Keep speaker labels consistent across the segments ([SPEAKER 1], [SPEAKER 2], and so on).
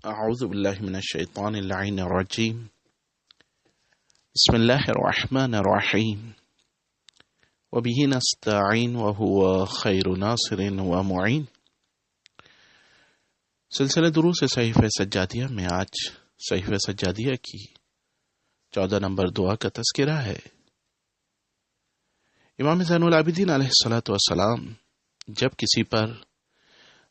[SPEAKER 1] أعوذ بالله من الشيطان اللعين الرجيم. بسم الله الرحمن الرحيم. وبه نستعين وهو خير ناصر ومعين. سلسلہ دروس صحیفہ سجادیہ میں آج صحیفہ سجادیہ کی 14 نمبر دعا کا تذکرہ ہے۔ امام زین العابدین علیہ الصلوۃ والسلام جب کسی پر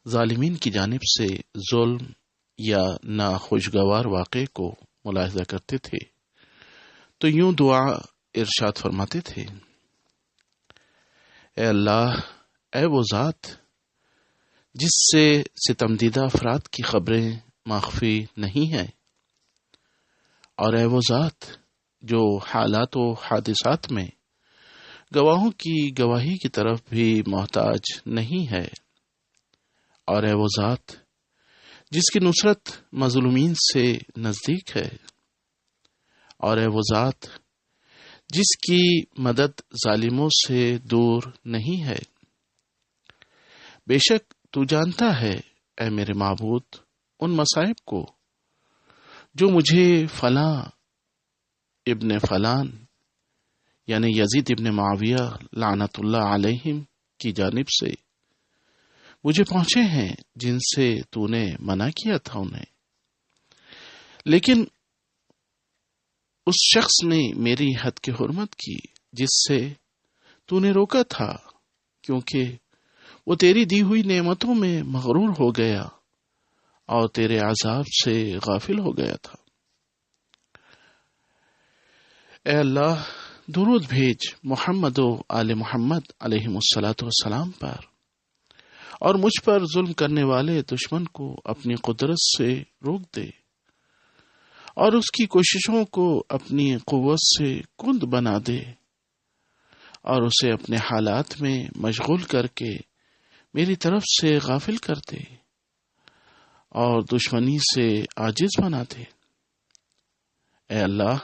[SPEAKER 1] ظالمین کی جانب سے ظلم یا ناخوشگوار واقعے کو ملاحظہ کرتے تھے تو یوں دعا ارشاد فرماتے تھے: اے اللہ، اے وہ ذات جس سے ستمدیدہ افراد کی خبریں مخفی نہیں ہیں، اور اے وہ ذات جو حالات و حادثات میں گواہوں کی گواہی کی طرف بھی محتاج نہیں ہے، اور اے وہ ذات جس کی نصرت مظلومین سے نزدیک ہے، اور اے وہ ذات جس کی مدد ظالموں سے دور نہیں ہے۔ بے شک تو جانتا ہے اے میرے معبود ان مصائب کو جو مجھے فلاں ابن فلان یعنی یزید ابن معاویہ لعنت اللہ علیہم کی جانب سے مجھے پہنچے ہیں، جن سے تو نے منع کیا تھا انہیں، لیکن اس شخص نے میری حد کی حرمت کی جس سے تو نے روکا تھا، کیونکہ وہ تیری دی ہوئی نعمتوں میں مغرور ہو گیا اور تیرے عذاب سے غافل ہو گیا تھا۔ اے اللہ، درود بھیج محمد و آل محمد علیہم الصلاۃ والسلام پر، اور مجھ پر ظلم کرنے والے دشمن کو اپنی قدرت سے روک دے، اور اس کی کوششوں کو اپنی قوت سے کند بنا دے، اور اسے اپنے حالات میں مشغول کر کے میری طرف سے غافل کر دے اور دشمنی سے عاجز بنا دے۔ اے اللہ،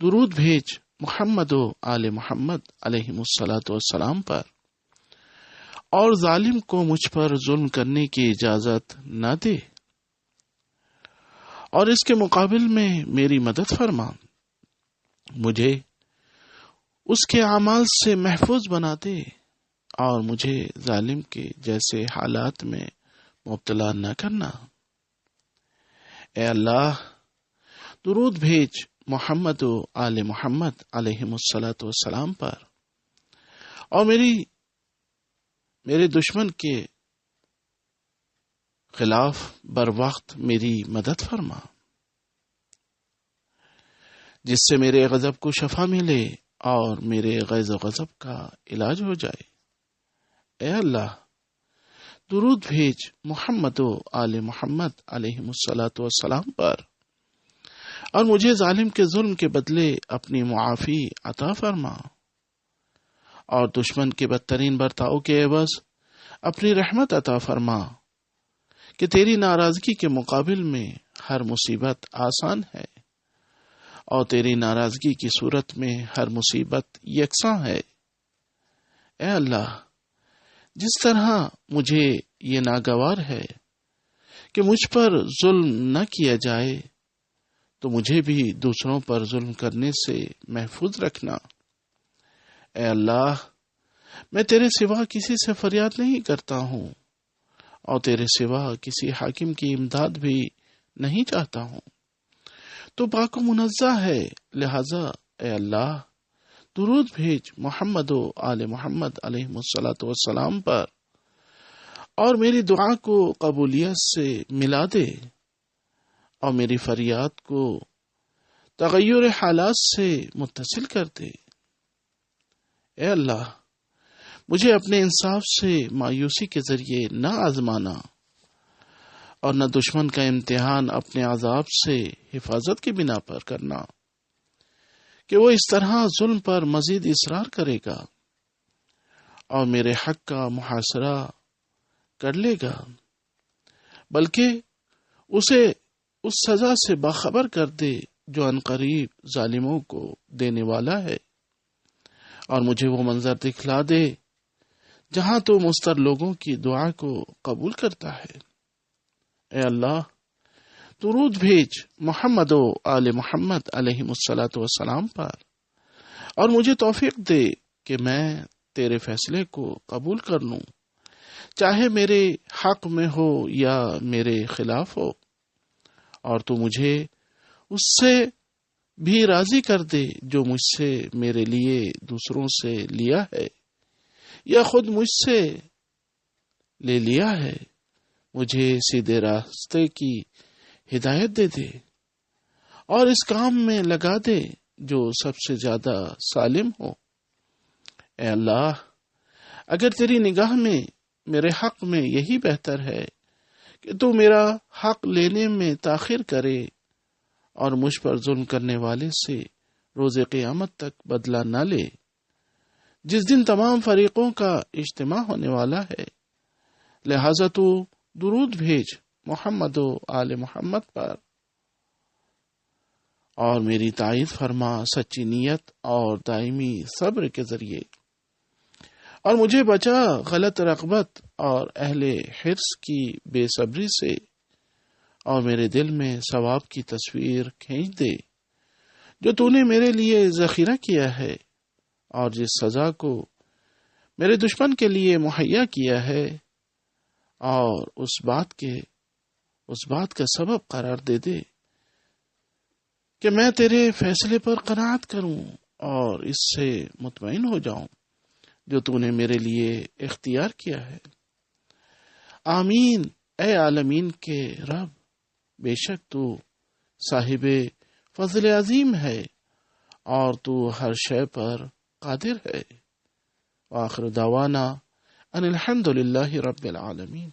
[SPEAKER 1] درود بھیج محمد و آل محمد علیہم الصلاۃ والسلام پر، اور ظالم کو مجھ پر ظلم کرنے کی اجازت نہ دے، اور اس کے مقابل میں میری مدد فرما، مجھے اس کے اعمال سے محفوظ بنا دے، اور مجھے ظالم کے جیسے حالات میں مبتلا نہ کرنا۔ اے اللہ، درود بھیج محمد و آل محمد علیہم الصلاۃ والسلام پر، اور میرے دشمن کے خلاف بر وقت میری مدد فرما، جس سے میرے غضب کو شفا ملے اور میرے غیظ و غضب کا علاج ہو جائے۔ اے اللہ، درود بھیج محمد و آل محمد علیہم الصلاۃ والسلام پر، اور مجھے ظالم کے ظلم کے بدلے اپنی معافی عطا فرما، اور دشمن کے بدترین برتاؤ کے عوض اپنی رحمت عطا فرما، کہ تیری ناراضگی کے مقابل میں ہر مصیبت آسان ہے، اور تیری ناراضگی کی صورت میں ہر مصیبت یکساں ہے۔ اے اللہ، جس طرح مجھے یہ ناگوار ہے کہ مجھ پر ظلم نہ کیا جائے، تو مجھے بھی دوسروں پر ظلم کرنے سے محفوظ رکھنا۔ اے اللہ، میں تیرے سوا کسی سے فریاد نہیں کرتا ہوں، اور تیرے سوا کسی حاکم کی امداد بھی نہیں چاہتا ہوں، تو پاک و منزہ ہے، لہذا اے اللہ، درود بھیج محمد و آل محمد علیہم الصلاۃ والسلام پر، اور میری دعا کو قبولیت سے ملا دے، اور میری فریاد کو تغیر حالات سے متصل کر دے۔ اے اللہ، مجھے اپنے انصاف سے مایوسی کے ذریعے نہ آزمانا، اور نہ دشمن کا امتحان اپنے عذاب سے حفاظت کی بنا پر کرنا، کہ وہ اس طرح ظلم پر مزید اصرار کرے گا اور میرے حق کا محاصرہ کر لے گا، بلکہ اسے اس سزا سے باخبر کر دے جو عنقریب ظالموں کو دینے والا ہے، اور مجھے وہ منظر دکھلا دے جہاں تو مستر لوگوں کی دعا کو قبول کرتا ہے۔ اے اللہ، درود بھیج محمد و آل محمد علیہ الصلوۃ والسلام پر، اور مجھے توفیق دے کہ میں تیرے فیصلے کو قبول کر لوں، چاہے میرے حق میں ہو یا میرے خلاف ہو، اور تو مجھے اس سے بھی راضی کر دے جو مجھ سے میرے لیے دوسروں سے لیا ہے یا خود مجھ سے لے لیا ہے۔ مجھے سیدھے راستے کی ہدایت دے دے اور اس کام میں لگا دے جو سب سے زیادہ سالم ہو۔ اے اللہ، اگر تیری نگاہ میں میرے حق میں یہی بہتر ہے کہ تو میرا حق لینے میں تاخیر کرے اور مجھ پر ظلم کرنے والے سے روز قیامت تک بدلہ نہ لے، جس دن تمام فریقوں کا اجتماع ہونے والا ہے، لہذا تو درود بھیج محمد و آل محمد پر، اور میری تائید فرما سچی نیت اور دائمی صبر کے ذریعے، اور مجھے بچا غلط رغبت اور اہل حرص کی بے صبری سے، اور میرے دل میں ثواب کی تصویر کھینچ دے جو تو نے میرے لیے ذخیرہ کیا ہے، اور جس سزا کو میرے دشمن کے لیے مہیا کیا ہے، اور اس بات کا سبب قرار دے دے کہ میں تیرے فیصلے پر قناعت کروں اور اس سے مطمئن ہو جاؤں جو تو نے میرے لیے اختیار کیا ہے۔ آمین۔ اے عالمین کے رب، بے شک تو صاحب فضل عظیم ہے اور تو ہر شے پر قادر ہے۔ وآخر دعوانا ان الحمد للہ رب العالمین۔